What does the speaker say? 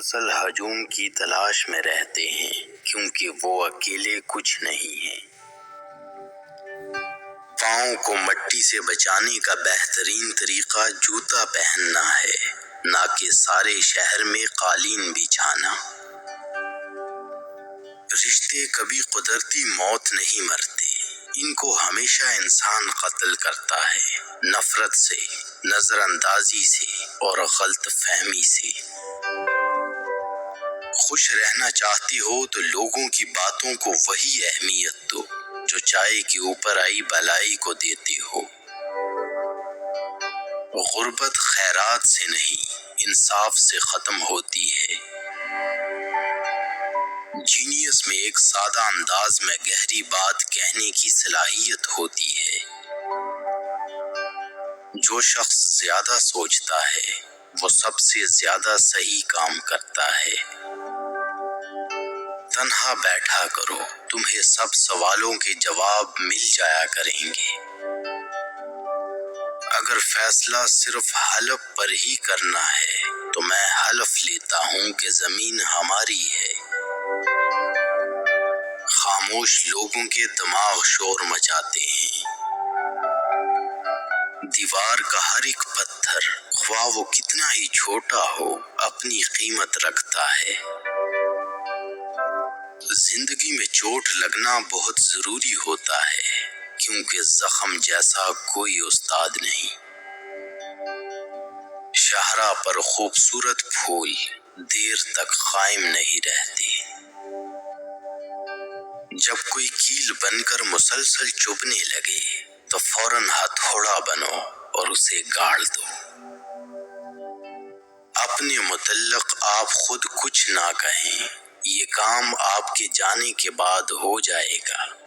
مسلسل ہجوم کی تلاش میں رہتے ہیں کیونکہ وہ اکیلے کچھ نہیں ہیں۔ پاؤں کو مٹی سے بچانے کا بہترین طریقہ جوتا پہننا ہے، نہ کہ سارے شہر میں قالین بچھانا۔ رشتے کبھی قدرتی موت نہیں مرتے، ان کو ہمیشہ انسان قتل کرتا ہے، نفرت سے، نظر اندازی سے اور غلط فہمی سے۔ خوش رہنا چاہتے ہو تو لوگوں کی باتوں کو وہی اہمیت دو جو چائے کے اوپر آئی بلائی کو دیتے ہو۔ غربت خیرات سے نہیں، انصاف سے ختم ہوتی ہے۔ جینیس میں ایک سادہ انداز میں گہری بات کہنے کی صلاحیت ہوتی ہے۔ جو شخص زیادہ سوچتا ہے وہ سب سے زیادہ صحیح کام کرتا ہے۔ تنہا بیٹھا کرو، تمہیں سب سوالوں کے جواب مل جایا کریں گے۔ اگر فیصلہ صرف حلف پر ہی کرنا ہے تو میں حلف لیتا ہوں کہ زمین ہماری ہے۔ خاموش لوگوں کے دماغ شور مچاتے ہیں۔ دیوار کا ہر ایک پتھر، خواہ وہ کتنا ہی چھوٹا ہو، اپنی قیمت رکھتا ہے۔ زندگی میں چوٹ لگنا بہت ضروری ہوتا ہے کیونکہ زخم جیسا کوئی استاد نہیں۔ شاہراہ پر خوبصورت پھول دیر تک قائم نہیں رہتے۔ جب کوئی کیل بن کر مسلسل چبھنے لگے تو فوراً ہتھوڑا بنو اور اسے گاڑ دو۔ اپنے متعلق آپ خود کچھ نہ کہیں، یہ کام آپ کے جانے کے بعد ہو جائے گا۔